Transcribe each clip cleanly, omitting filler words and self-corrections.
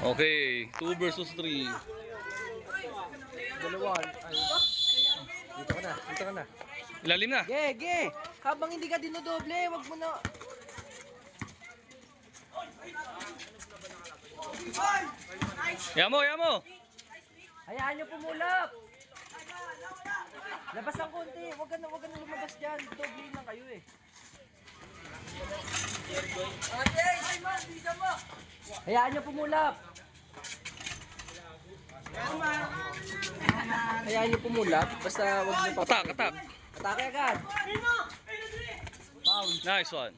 Okay, 2 versus 3. Dalawa. Ay. Dito ka na, dito ka na. Ilalim na. Ge. Habang hindi ka dinodoble, wag mo na. Yamo. Hayaan nyo pumulap. Labas ang konti. Wag ka na lumabas dyan. Doble lang kayo eh. Hayaan nyo pumulap. Hayaan nyo pumulap. Basta wag nyo Attack. Atake agad. Foul. Nice one.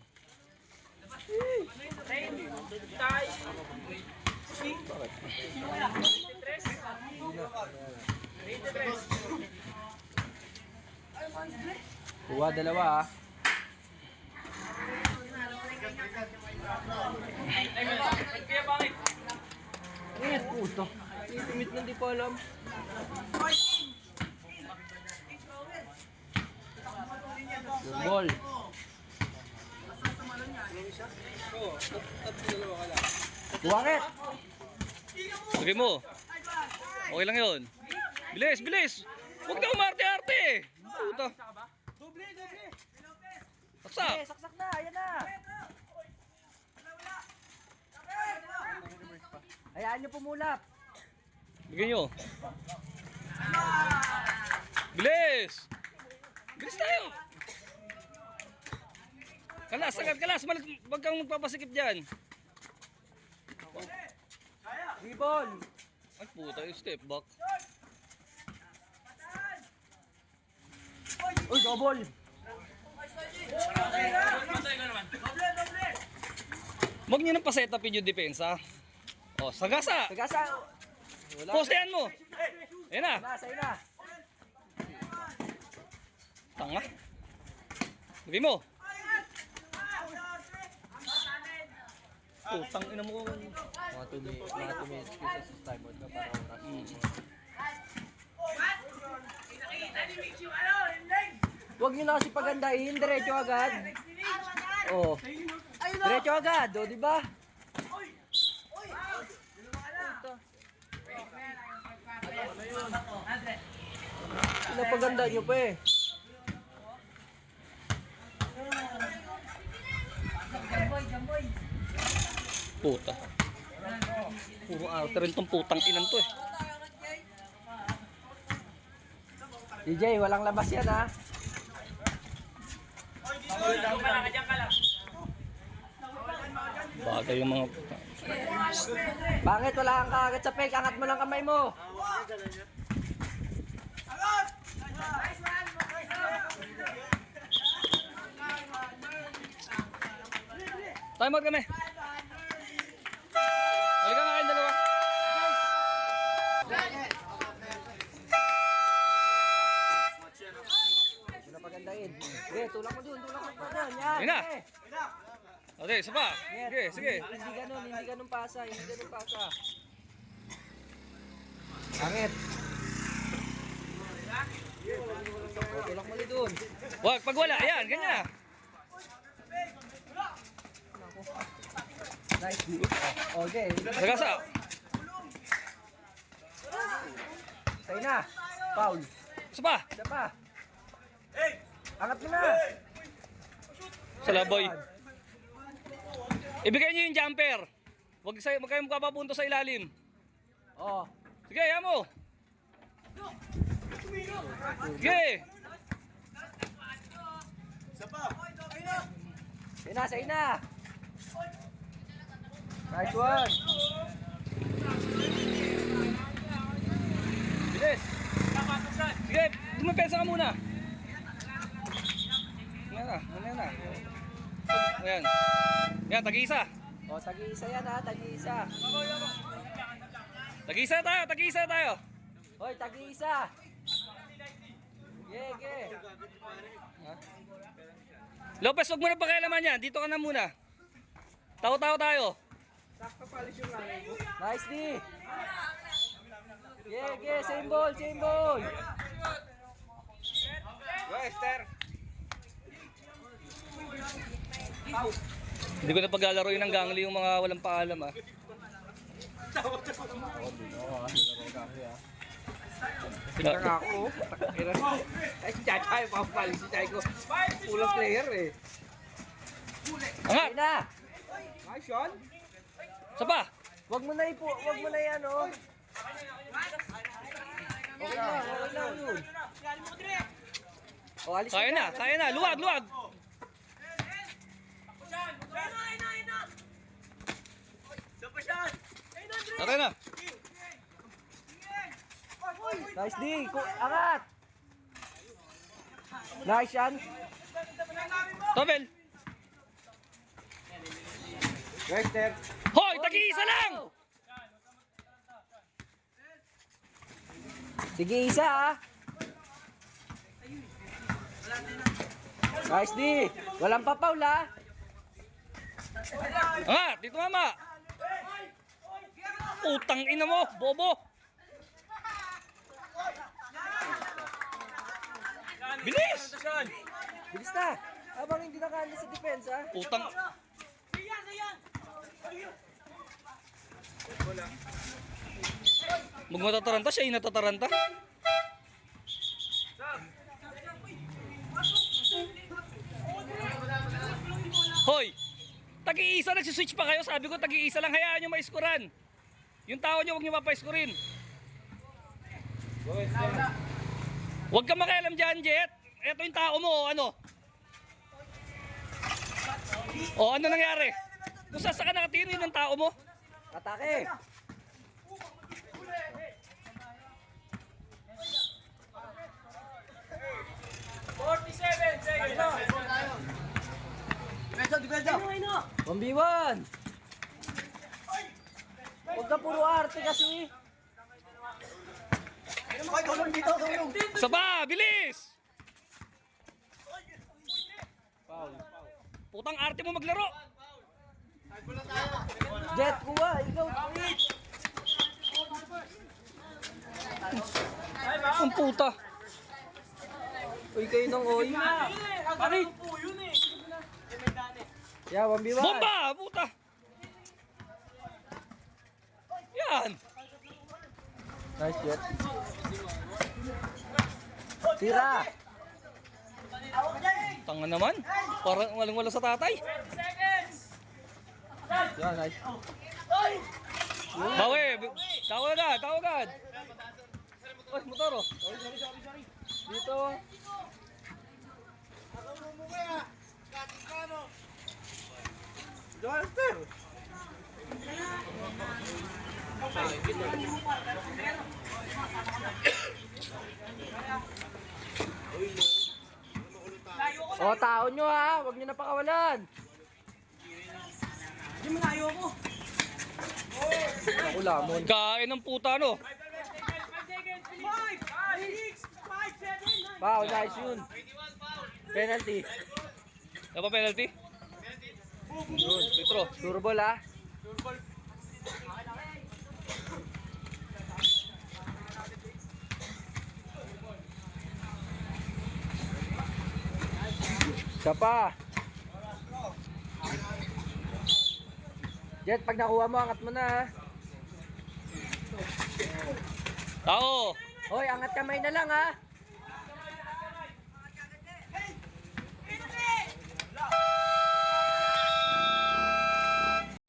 Kuha dalawa ah. Eh, puto. Itimit na di ko alam. Good ball. Buwangit. Lagay mo. Okay lang yun. Bilis. Huwag na umarte-arte. Puta. Saksak. Eh, saksak na. Ayan na. Hayaan nyo pumulap. Bigyan nyo. Bilis tayo. Kalas. Huwag kang magpapasikip dyan. Ribol. Ay puta, yung step back. Uy, double. Huwag nyo nang pasetapin yung depensa. O, sagasa. Wala. Postehan mo. Ayan na. Sa'yo na. Tanga. Lagay mo. Putang ina mo. Mga 2 minutes kasi sa time mode na para oras. Huwag nyo na kasi pagandahin. Diretso agad. Oh. Diretso agad. O, diba? Pinapaganda nyo pa eh. Puta. Puro outer rin tong putang inan to eh. DJ, walang labas yan ha. Bagay yung mga puta. Bakit wala kang kakagat sa peg? Angat mo lang kamay mo. Time out kami. Halika nga kayong dalawa. Pinapagandahin. Okay, tulak mo dun. Yan. Yun na. Okay. Okay, isa pa. Sige. Hindi ganun pasa. Angit. Tulak mo dun. Wag, pag wala. Ayan, ganyan. Nice. Okay. Sagasa. Sa'yo na. Foul. Isa pa. Isa pa. Angat mo na. Sa laboy. Ibigay niyo yung jumper. Wag kayo magpapapunto sa ilalim. Oh. Sige, ayan mo. Sige. Sa'yo na. Nice one. Bilis. Sige, dumapensa ka muna. Ayan na. Ayan. Ayan, tag-isa. O, tag-iisa yan ha, tag-iisa. Tag-isa tayo. Hoy, tag-iisa. Ge. Lopez, wag mo na pakialaman yan. Dito ka na muna. Tao-tao tayo. Nice D. Ge, same ball. Go, Esther. Hindi ko na paglalaroin ng gangli yung mga walang paalam ah. Tingnan nga ako. Ay, si Chachay, papapali si Chay ko. Pulang player eh. Angat! na! Ay, Sean? Isa pa! Wag mo na yan, oh. Okay na yun. O, alis Kaya na! Luwag, luwag! Okay na! Nice D, angat! Nice yan. Tobel! Right there. Hoy! Tagi-isa lang! Sige, isa ah. Nice D. Walang papaul ah. Angat! Dito mama! Utang ina mo! Bobo! Bilis! Bilis na. Habang hindi nakahanda sa depensa. Utang... Huwag mo tataranta, siya yung natataranta. Hoy! Tagi-isa, nagsiswitch pa kayo. Sabi ko, tagi-isa lang. Hayaan nyo maiskuran. Yung tao nyo, huwag nyo mapaiskurin. Huwag ka makialam dyan, Jet. Eto yung tao mo, ano? O, ano nangyari? Kung saan ka nakatiro, yun ang tao mo. Atake. Depensa. 1v1. Huwag ka puro arte kasi. Isa pa, bilis! Putang arte mo maglaro. Jet, kuha. Ikaw. Ang puta. Uy, kayo nang oy. Bakit? Yeah, 1v1. Bomba! Puta! Yan! Nice, Jet. Tira. Tanga naman. Parang walang wala sa tatay. Yeah, nice. Bawi! Tawag agad! Tawag agad! Ay, motoro. Dito. O, tao nyo ha. Huwag nyo na pakawalan. Hindi mo na ayoko. Ako lamon. Kain ng puta, no? Wow, nice yun. Penalty. Ano pa penalty? Yun, Petro. Turbo ha. Isa pa. Jet, pag nakuha mo, angat mo na ha. Tao! Hoy, angat kamay na lang ha.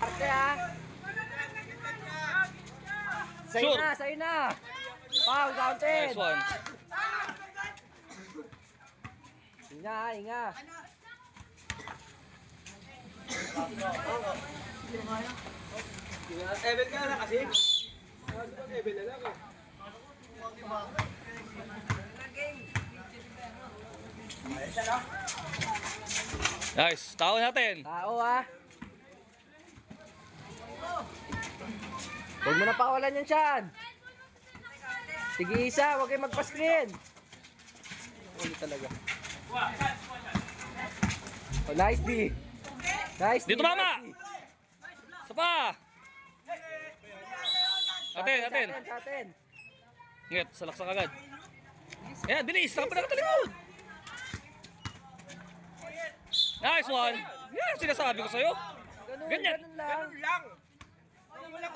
Arte ha. Sa'yo Shoot. na, sa'yo na. Foul, counted. Nice one. Inga, inga. Evel ka na kasi. Evel na lang. Nice. Tao natin. Tao ha. Huwag mo na pakawalan yan, Sean. Sige isa, huwag kayo magpa-screen. Uli talaga. Oh, nice D. Nice D. Dito mama! Nice D. Isa pa! Atin, atin. Atin. Ngit, salaksak agad. Ayan, bilis. Nakapalakatalikod. Nice one. Yan, sinasabi ko sa'yo. Ganun, Ganyan. ganun lang. Lang. Walang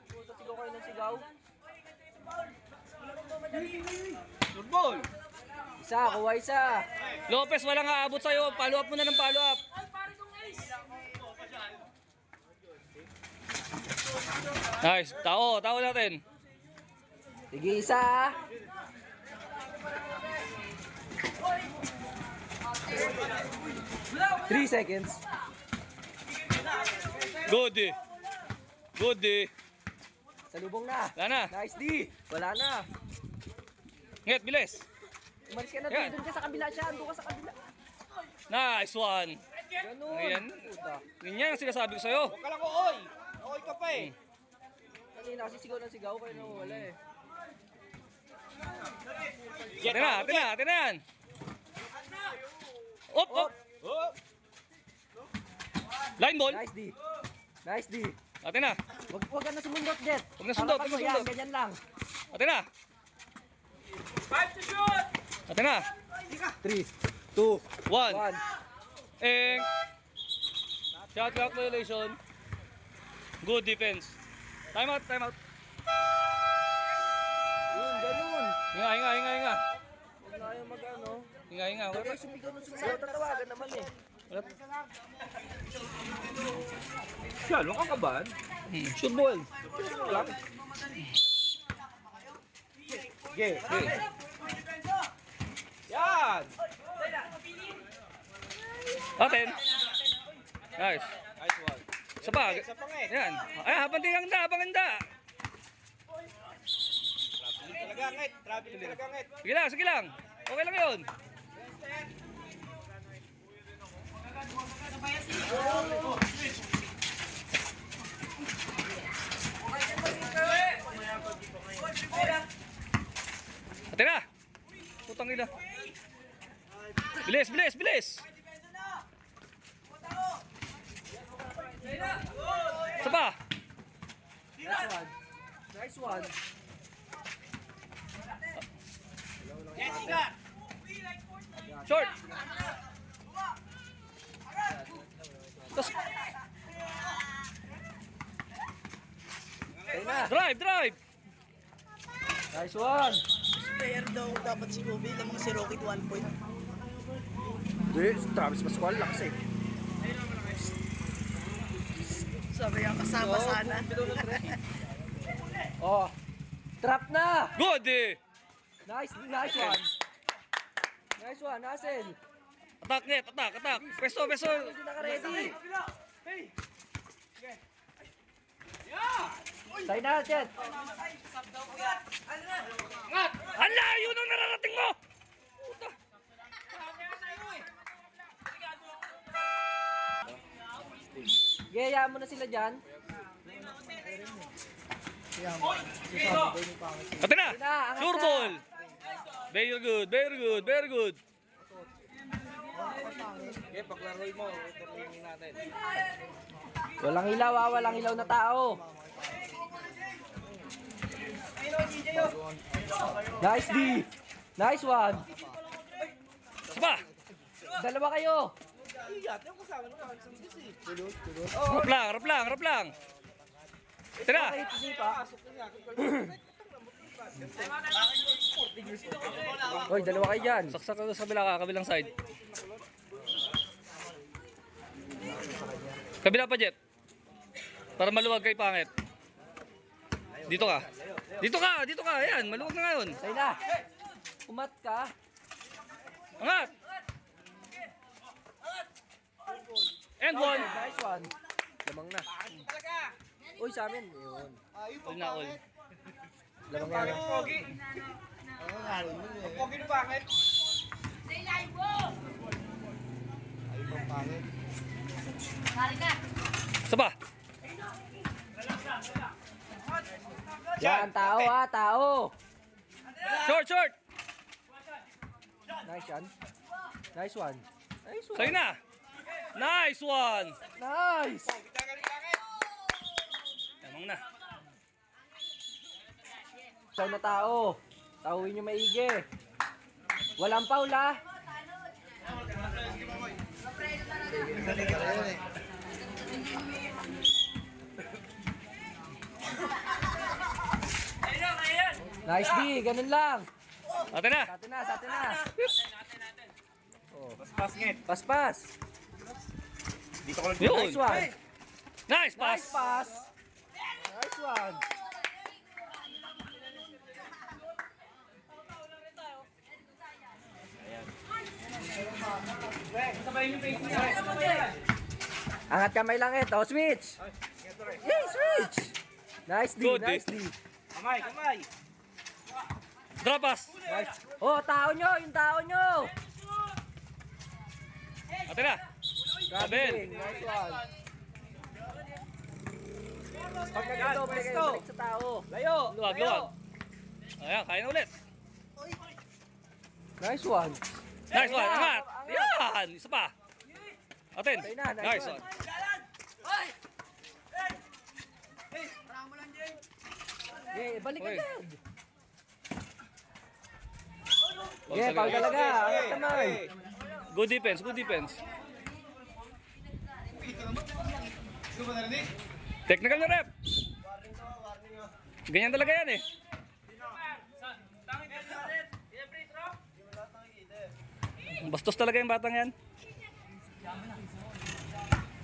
Puta, sigaw kayo ng sigaw. Football. Isa, kuha isa. Lopez, walang aabot sa'yo. Follow up mo na ng follow up. Nice. Tao natin. Sige, isa. Three seconds. Good eh. Good eh. Salubong na. Wala na. Nice D. Wala na. Nget, bilis. Umalis ka na Yan. doon ka sa kabila siya. Doon ka sa kabila. Nice one. Ganun. Ayan. Puta. Ganyan ang sinasabi ko sa'yo. Huwag ka lang ooy. Ooy ka pa eh. Kanina kasi sigaw ng sigaw kayo nang wala eh. Atin na yan. Op, op. Oh. Line ball. Nice D. Nice D. Atin na. Wag ka na sumundot, Jet. Huwag na sundot, Harapan huwag na mo, yan, sundot. ganyan lang. Atin na. Atin na. 3, 2, 1. 1. Shot clock violation. Good defense. Time out. Yun, ganun. Hinga. Huwag na kayo mag-ano. Hinga. Huwag kayo sumigaw ng sumigaw. Tatawagan naman eh. Yan, huwag kang kabahan. Shoot ball. Lang. Okay. Yan. Atin. Nice. Nice one. Isa pa. Isa pa nga eh. Yan. Ay, habang handa. Traveling talaga ngit. Sige lang. Okay lang yun. Atin na. Putang ina. Bilis. Isa pa. Nice one. Short. Tapos, Ayun na. drive. Nice one. Player daw dapat si Kobe lamang si Rocket 1 point. Hindi, Travis Pascual lang kasi. Sabi ang kasama sana. Oh. Trap na. Good eh. Nice one. Nice one, Hazel. Attack net, attack. Peso. Hindi naka-ready. Sign na, Jet. Ang layo nung nararating mo! Puta. Gaya mo na sila dyan. Atin na! Atin na, angat Sure na. ball! Very good. Okay, paklaroy mo. Turning natin. Walang ilaw walang ilaw na tao. Nice D. Nice one. Isa pa! Dalawa kayo. Rap lang. Atin na! Okay, hindi pa. Hoy, dalawa kayo dyan. Saksak ka sa kabilang side. Kabila pa, Jet. Para maluwag kay Pangit. Dito ka. Ayan, maluwag na ngayon. Sign na. Umat ka. Angat! And one. Nice one. Lamang na. Uy, sa amin. Yun. All na all. Lamang na. Pogi. Pogi na pangit. Isa pa. Yan, tao. Short. Nice yan. Nice one. Sa'yo na. Nice one. Nice. Tamang na. Ikaw na tao. Tauhin nyo maigi. Walang foul ha. Nice D, ganun lang. Ate na. Sa atin na, sa atin na. Pas ngit. Pas. Dito ko lang. Yun. Nice one. Nice pass. Nice pass. Nice one. Angat kamay lang ito. Switch. Yay, switch. Nice D, Good, nice D. Kamay, kamay. Drop pass. Nice. Oh, tao nyo, yung tao nyo. Ate na. Abel. Nice one. Pag nag-doble kayo, balik sa tao. Layo. Luwag, luwag. Ayan, kaya na ulit. Nice one. Nice one. Angat. Yan. Isa pa. Atin. Okay na, nice Nice one. one. Okay, balik Okay. agad. Ball Yeah, pag talaga. Angat kamay. Good defense, good defense. Technical na rep. Ganyan talaga yan eh. Bastos talaga yung batang yan.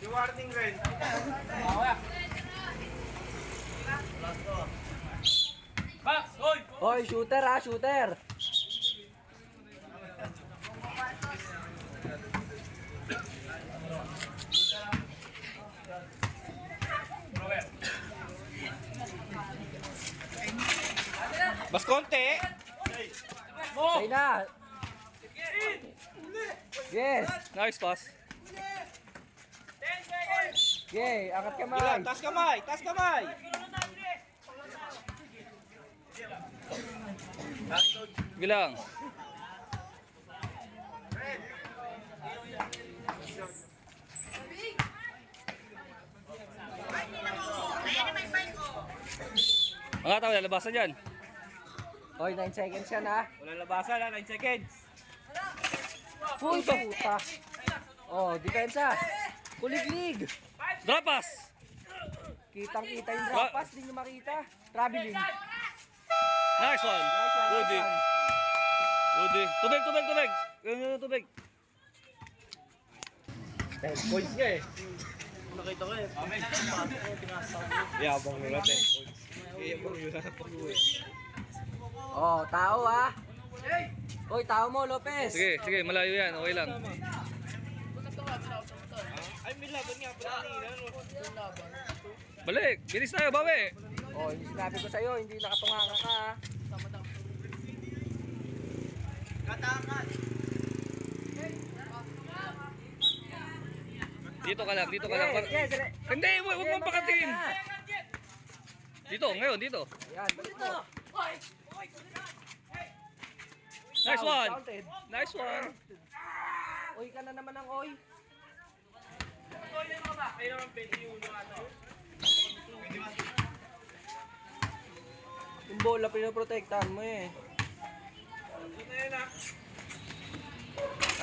Yung warning rin. Hoy, shooter ha, shooter. Mas konti. Say na. Yes. Nice pass. Okay, angat kamay. Ilan, taas kamay, taas kamay. Bilang. Mga tao, lalabasan dyan. Hoy, 9 seconds yan ha. Wala labasan na, 9 seconds. Full puta. Oh, depensa. Kuliglig. Drop pass. Kitang-kita yung drop pass, di nyo makita. Traveling. Nice one. Good D. Good D. Tubig, tubig, tubig. Yung tubig. 10 points nga eh. Nakita ko eh. Yabang nila 10 points. Yabang nila. Oh, tao ha. Hoy, tao mo, Lopez. Sige, sige, malayo yan. Okay lang. Ay, may laban nga pala kanina. Balik. Bilis tayo, bawi. Oh, hindi sinabi ko sa'yo, hindi nakatunganga ka ha. Dito ka lang, dito ka lang. Yes, yes. Hindi, huwag mong pakatin. Dito, ngayon, dito. Yan, dito. Nice one. Counted. Nice one. Oy ka na naman ang oy. Yung bola pinoprotektahan mo eh.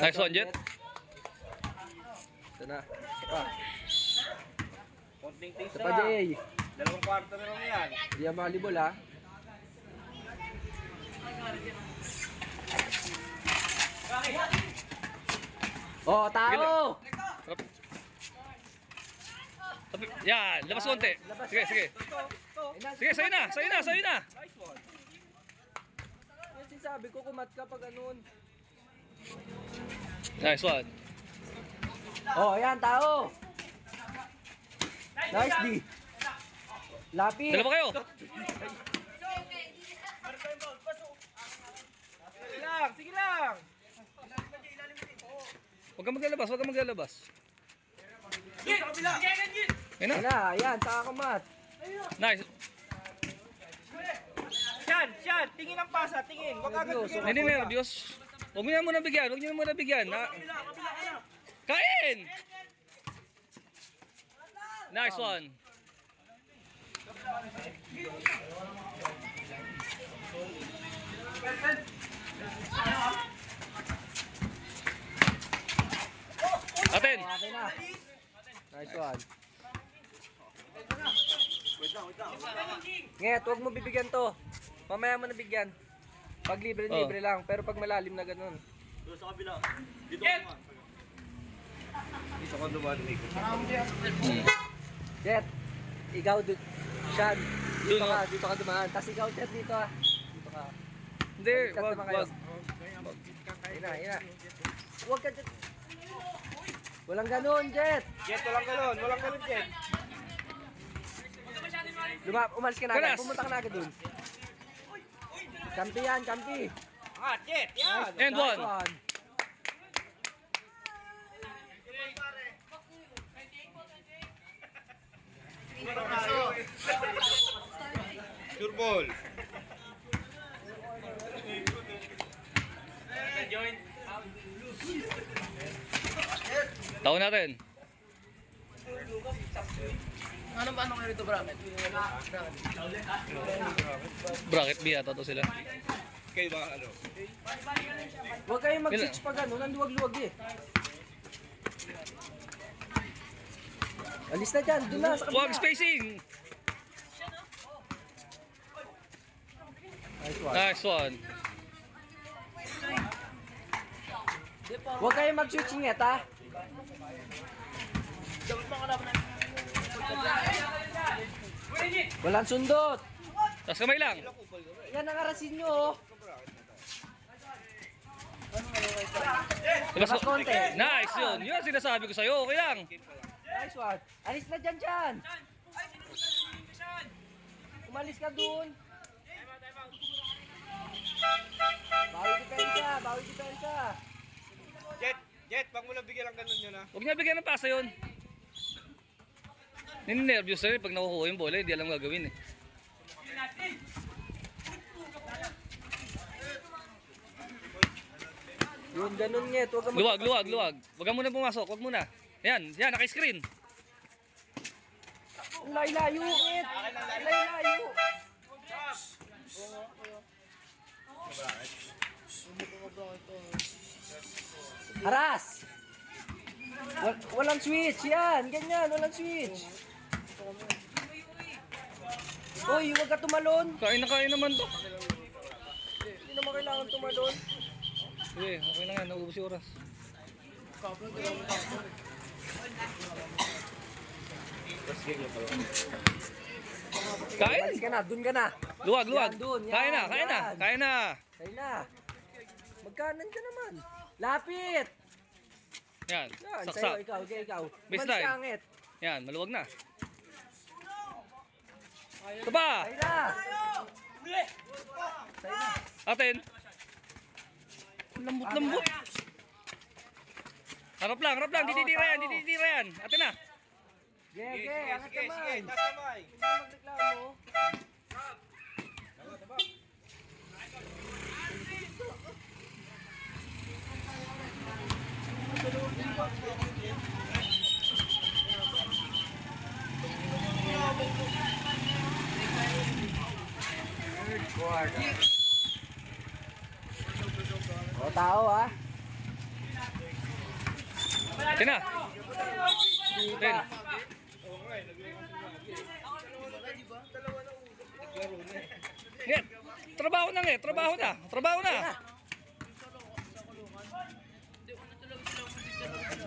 Nice one, Jet. Ito na. Ito pa. Konting taste Ito pa, na. Jay. Dalawang kwarto na lang yan. Di yan malibol ha. Oh, tao! Yan, labas konti. Sige, sige. Sige, sa'yo na, sa'yo na, sa'yo na. Yan sinasabi ko, kumat ka pag ganun. Nice one. Oh, yan, tao! Nice D. Lapit. Dalawa kayo. Sige lang, sige lang. Huwag kang maglalabas, huwag kang maglalabas. Ayun Yan na. na, yan, saka kumat. Nice. Siyan, tingin ang pasa, tingin. Huwag agad Nervyoso. tingin. Hindi nervyos. Huwag mo na muna bigyan, huwag niyo muna bigyan. Kain! Nice one. Atin. Okay na. Nice one. Nget, huwag mo bibigyan to. Mamaya mo nabigyan. Pag libre-libre lang, pero pag malalim na ganun. Jet, ikaw Sean, dito ka dumaan. Tapos ikaw Jet dito ah. Dito ka. Hindi, Baliktad wag, naman kayo. wag. Ina. Huwag ka Jet. Walang ganun, Jet. Jet, walang galon, Jet. Umalis ka na agad. Kalas. Pumunta ka na agad dun. Kampi yan, kampi. Ah, Jet, yan. And one. Sure ball. Taon natin. Ano kayo rito, Bramet? Bracket B yata to sila. Kayo ba, ano? Huwag kayong mag-switch pag ano, nanduwag-luwag eh. Alis na dyan, doon na sa kabila. Wag spacing. Nice one. Nice one. Huwag kayong mag-switch inget ha. Walang sundot. Tapos kamay lang. Yan ang arasin nyo oh. Labas Mas konti. Nice yun. Yun ang sinasabi ko sa'yo. Okay lang. Nice one. Alis na dyan. Umalis ka dun. Bawi depensa. Jet, wag mo lang bigyan ng galon yun, ha? Huwag niya bigyan ng pasa yun. Nininervyos na rin pag nakukuha yung bola. Hindi alam gagawin eh. Yun, ganun nget. Huwag ka Luwag. Huwag ka muna pumasok. Huwag muna. Yan, naka-screen. Layo, nget. Layo. Haras! Walang switch, yan, ganyan, walang switch. Uy, huwag ka tumalon. Kain naman to. Hindi naman kailangan tumalon. Sige, okay na nga. Naubos yung oras. Kain! Umalis ka na, dun ka na. Luwag. Yan, dun, yan, Kain na. yan. Kain na. Kaya na. Magkanan ka naman. Lapit! Yan, Yan, sa'yo, saksak. ikaw. Baseline. Umalis ka, Nget. Yan, maluwag na. Ito pa! Kaya na. Atin. Lambot. Harap lang. Dititira yan. Atin na. Sige, angat kamay. Tas kamay. Hindi ka magreklamo. O, tao ha. Atin na. Atin. Ngit. Trabaho na.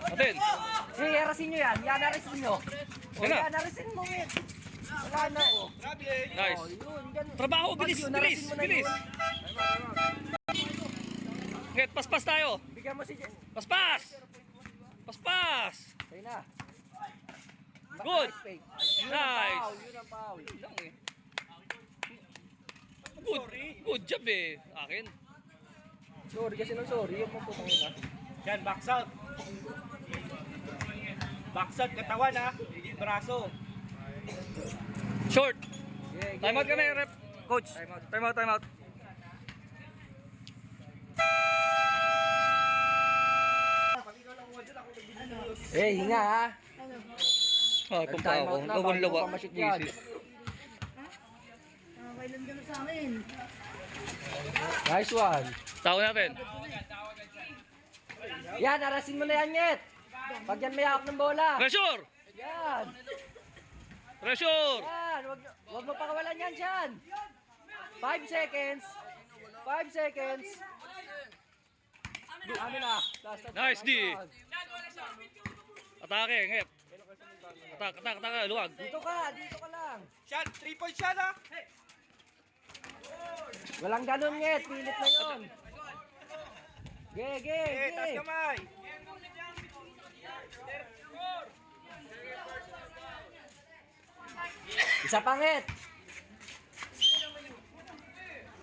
Atin. Sige, harasin nyo yan. Yan, harasin nyo. O, Yan na. yan, harasin mo, Ngit. Wala na, o. Nice. O, yun, ganun. Trabaho, Pag bilis. yun, harasin mo na yun. Ngit, paspas tayo. Bigyan mo si Jen. Paspas. Kaya na. Good. Fake. Nice. Yun ang foul. Lang eh. Good job eh. Akin. Sorry kasi nang sorry. Yung puputangin na. Yan, box out. Box out, katawan, ha? Braso. Short. Okay, Time out ka na, rep. Coach. Time out. Hinga ha. Ah, Time pumpa ako. out na, bago Lawa. pa ma-shoot yan. Kailan ka na sa amin? Nice one. Tao natin. Yan, harasin mo na yan, Nyet. Pag yan may hawak ng bola. Pressure! Yan. Pressure! Yan. Wag mo pakawalan yan dyan. 5 seconds. 5 seconds. Amin na. Last touch. Nice D. Atake, ngep. Atak, luwag. Dito ka lang. Shot, 3-point shot ha. Walang ganun nget. Pilit na yun. Ge. Taas kamay. Isa pangit.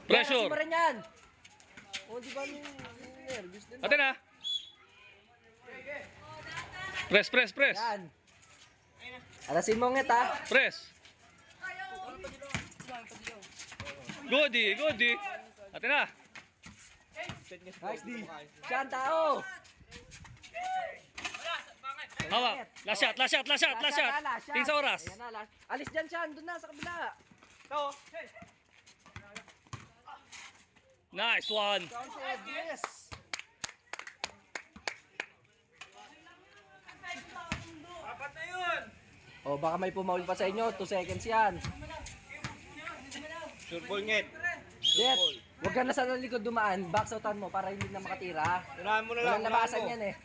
Pressure. Yan, rin yan. O, di ba yung nervous din? Atin na. Press. Yan. Alasin mo nget ha. Press. Goody. Atin na. Nice D. Siyan tao. Hawak. Last shot. Tingin sa oras. Ayan na, last. Alis dyan siyan. Doon na sa kabila. Ito. Nice one. Yes. Apat na yun. O baka may pumaul pa sa inyo. 2 seconds yan. Sure ball ngit. Jet, huwag ka na sa likod dumaan. Backsoutan mo para hindi na makatira. Tirahan mo na lang. Walang labasan yan eh.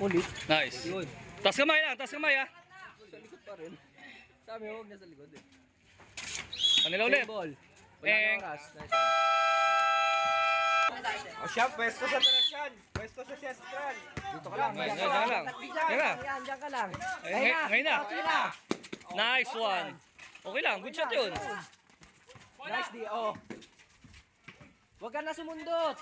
Ulit. Nice. Yun. Taas kamay ha. Sa likod pa rin. Sabi mo, huwag na sa likod eh. Kanila ulit. Ball. Wala Eng. na oras. Nice one. O siya, pwesto sa Teresian. Pwesto sa Central. Dito ka lang. Nice, Diyan diyan ka lang. Diyan ka lang. Ngayon na. Okay na. Nice one. Okay lang. Good shot yun. Nice D. Oh. Huwag ka na sumundot.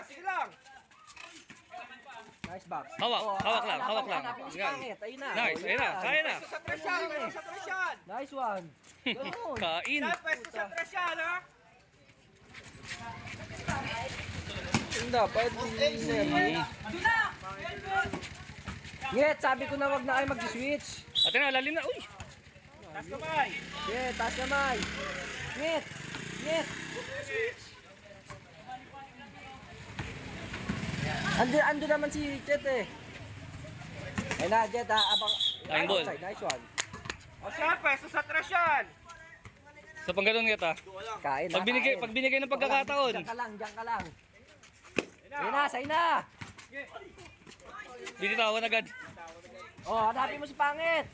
Sige lang. Nice box. Hawak lang. Hanapin mo si Yan. Pangit. Ayun na. Nice. Ayun na. Kaya na. Pwesto sa Teresian. Nice one. Ganun. Kain. Siya, pwesto sa Teresian ha. Yung dapat. Nget, sabi ko na wag na kayo mag-switch. Atin na. Lalim na. Uy. Taas kamay. Nget, taas kamay. Nget. Ando naman si Jet eh. Ayun na, Jet ha. Abang. Line ball. Outside. Nice one. O siya, pwesto sa Teresian. Sa pang ganun kita. Kain na, Pag binigay ng pagkakataon. Diyan ka lang. Ayun na, say na. Binitawan agad. Oh, hanapin mo si Pangit.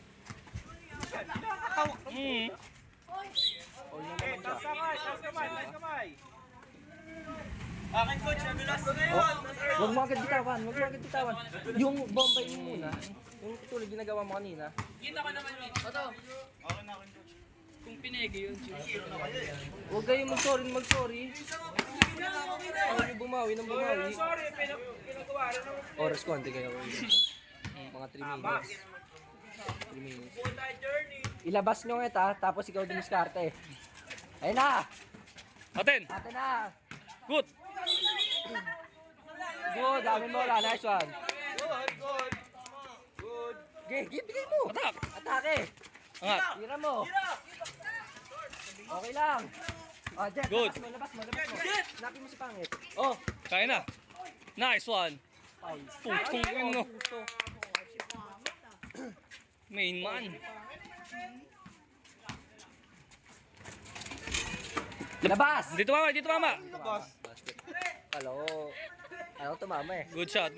Taas kamay. Akin coach, nadulas na ngayon. Huwag mo agad bitawan. Yung bombay mo muna. Yung tulad ginagawa mo kanina. Huwag kayong mag-sorry. Huwag yung bumawi. Sorry, pinagawa rin naman. Oras ko, hindi kayo. Mga 3 minutes. 3 minutes. Ilabas nyo nga tapos ikaw dumiskarte. Ayun na! Atin. Ate na! Good. Good, dami mo lang. Nice one. Good. Bigay mo! Atak. Atake! Angat. Tira mo! Okay lang. Oh, Jet, Good. labas mo. Hanapin mo si Pangit. Oh! Kaya na. Nice one. Ay. Putong ino. Main man. Labas! Dito mama. Ayaw tumama eh. Good shot.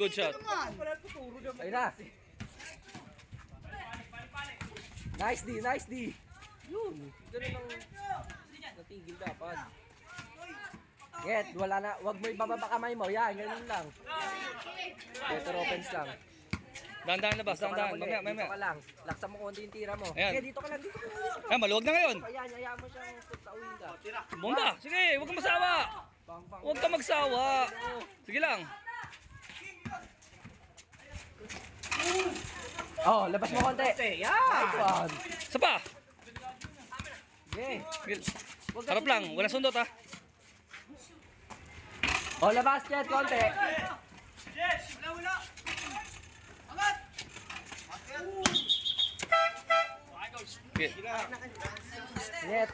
Ayun na. Nice D. Yun. Ganun ang natigil dapat. Get, wala na. Wag mo ibababa kamay mo. Yan, ganun lang. Better offense lang. Dahan labas. Dito ka lang ulit. Mamaya. Dito ka lang. Laksa mo konti yung tira mo. Ayan. Okay, dito ka lang. Maluwag na ngayon. Ayan, hayaan mo siyang tauhin ka. Bomba. Sige, huwag kang masawa. Huwag kang magsawa. Sige lang. Oh, labas mo konti. Nice one. Isa pa. Okay. Wag ka Harap lang. Wala sundot ha. Oh, labas Jet, konti. Okay. Jet.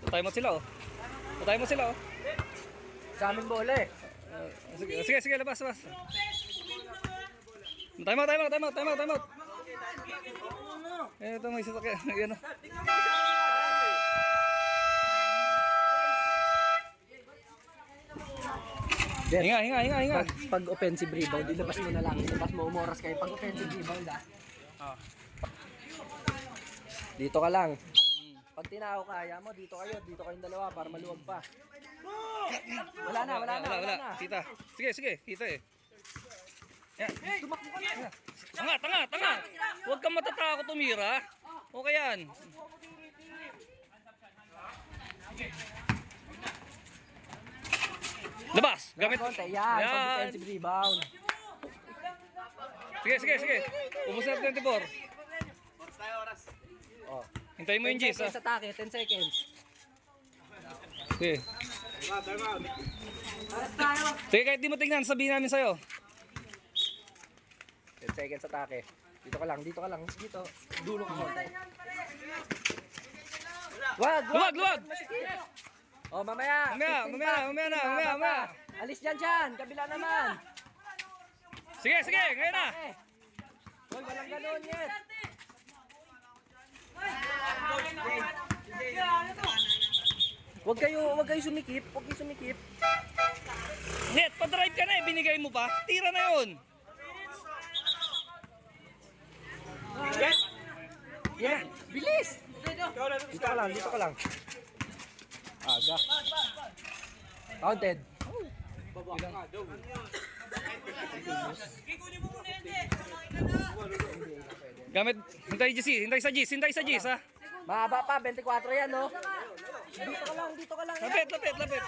Patay mo sila oh. Sa amin bola eh. Sige, labas. Time out. Ito may sasakyan. Yan o. Jet, Hinga. pag offensive rebound, ilabas mo na lang. Ilabas mo, umoras kayo. Pag offensive rebound Dito ka lang. Pag tinao kaya mo, dito kayong dalawa para maluwag pa. Wala na. Kita. Sige, kita eh. Yan. Tumakbo ka na. Tanga. Huwag kang matatakot tumira. Okay yan. Labas. Gamit. Konti, yan. Pag offensive rebound. Sige. Ubus na 24. Oh. Hintayin mo yung 10 G's ha. seconds atake, 10 seconds. Sige. Sige, kahit di mo tingnan, sabihin namin sa'yo. 10 seconds atake. Dito ka lang. Dito. Dulo ka konti. Wag. Luwag. Oh, mamaya. Mamaya na. Alis dyan. Kabila naman. Sige, ngayon na. Hoy, walang ganun, Yet. Huwag kayo sumikip. Net, pa-drive ka na eh, binigay mo pa. Tira na yun. Yan, bilis. Dito ka lang. Aga. Counted. Gamit, hintay sa G's ha. Mahaba pa, 24 yan, no? Dito ka lang. Lapit.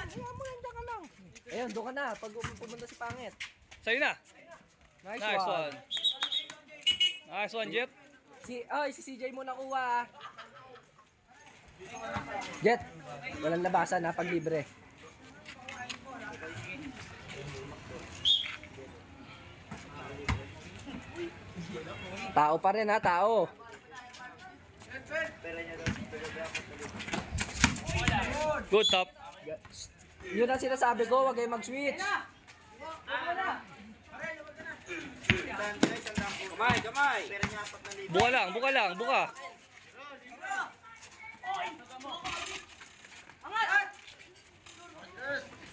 Ayun, doon ka na. Pag pumunta si Pangit. Sa'yo na. Nice one. Nice one, Jet. Si CJ mo nakuha. Jet, walang labasan ha, pag libre. Tao pa rin ha, tao. Good top. Yun ang sinasabi ko, huwag kayong mag-switch. Kamay. Buka lang.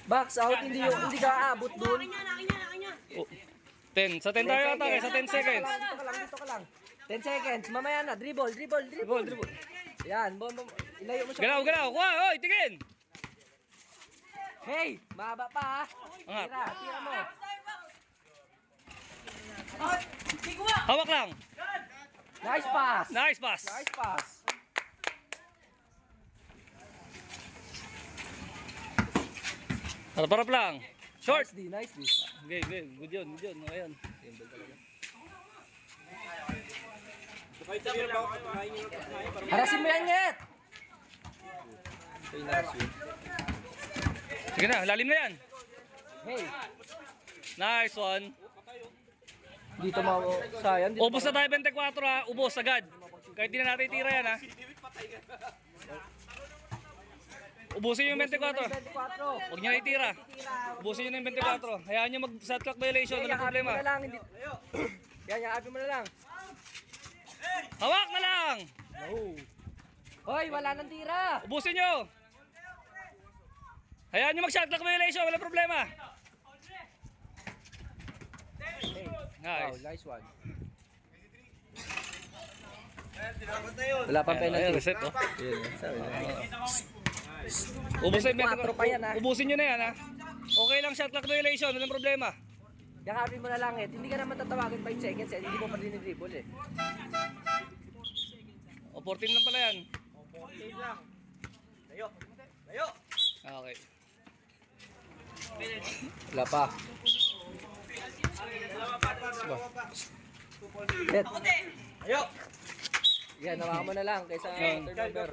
Box out, hindi ka aabot dun. 10. Sa 10 tayo atake, sa 10 seconds. Dito ka lang. 10 seconds, mamaya na, dribble. Yan, ilayo mo siya. Galaw. Kuha, hoy, tingin. Hey, mahaba pa ha. Angat. Tira mo. Hawak lang. Nice pass. Nice pass. Harap lang. Short. Nice D. Okay. Good yun. Ayan. Harasin mo yan, Yet. Sige na, lalim na yan. Hey, Nice one. dito sayang. Ubus na tayo 24 ha. Ubus agad. Kahit di na natin tira yan ha. Ubusin yung 24. 24. Huwag nyo na itira. Ubusin nyo na yung 24. Hayaan nyo mag-shot clock violation. Walang problema. Yan, yakapin mo na lang. Hawak na lang. Hoy, wala nang tira. Ubusin nyo. Hayaan nyo mag-shot clock violation. Walang problema. Wow, Nice. nice one. Wala pang Ayan, penalty. reset oh. Ubusin 24 pa yan, ha? Ubusin nyo na yan ha. Okay lang shot clock violation. Walang problema. Yakapin mo na lang, Ed. Hindi ka naman tatawagin 5 seconds, eh. Hindi mo pa dinidribble, eh. O 14 lang pala yan. Layo. Okay. Wala pa. Ed. Layo. Yan, nawakan mo na lang kaysa turnover.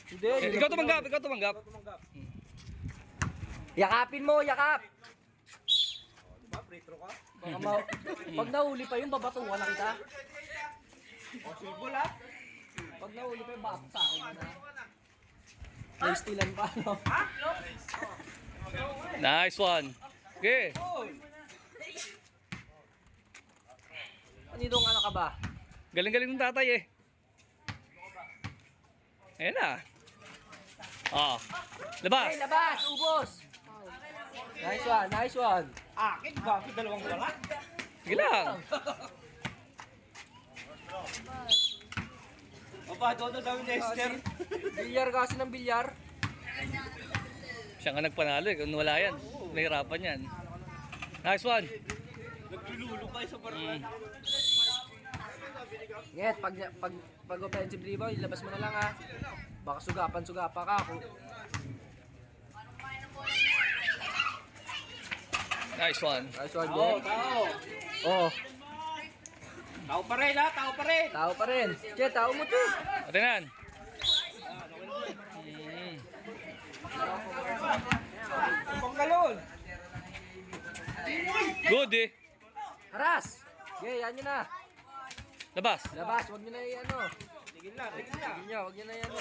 Hindi, Ikaw tumanggap. yakapin mo, yakap. Free throw ka? Baka pag nahuli pa yun, babatuhan na kita. Possible ha? Pag nahuli pa yun, baka sa akin na. May stealan pa, no? Nice one. Okay. Kanino ka na ka ba? Galing-galing ng tatay eh. Ayan na. Oh. Labas. Hey, labas! Ubos! Nice one, nice one. Akin, bakit dalawang wala? Sige lang. Papa, doon daw yung Lester. Bilyar kasi ng bilyar. Siya nga nagpanalo eh. Kung wala yan, nahirapan yan. Nice one. Naglululo kayo sa baruan. Nget, pag offensive rebound, ilabas mo na lang ha. Baka sugapa ka ako. Nice one. Nice one, Tao, Nget. tao. Oh, Tao pa rin ha, tao pa rin. tao pa rin. Nget, tao mo to. Atinan. Pangkalon. Good eh. Haras! Okay, yan nyo na. Labas. Labas, wag nyo na i-ano. Tigil na, tigil na. Hindi nyo, wag nyo na i-ano.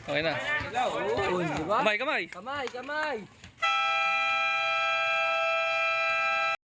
Okay na. Ilaw. Oo, di ba? Kamay, kamay. Kamay, kamay.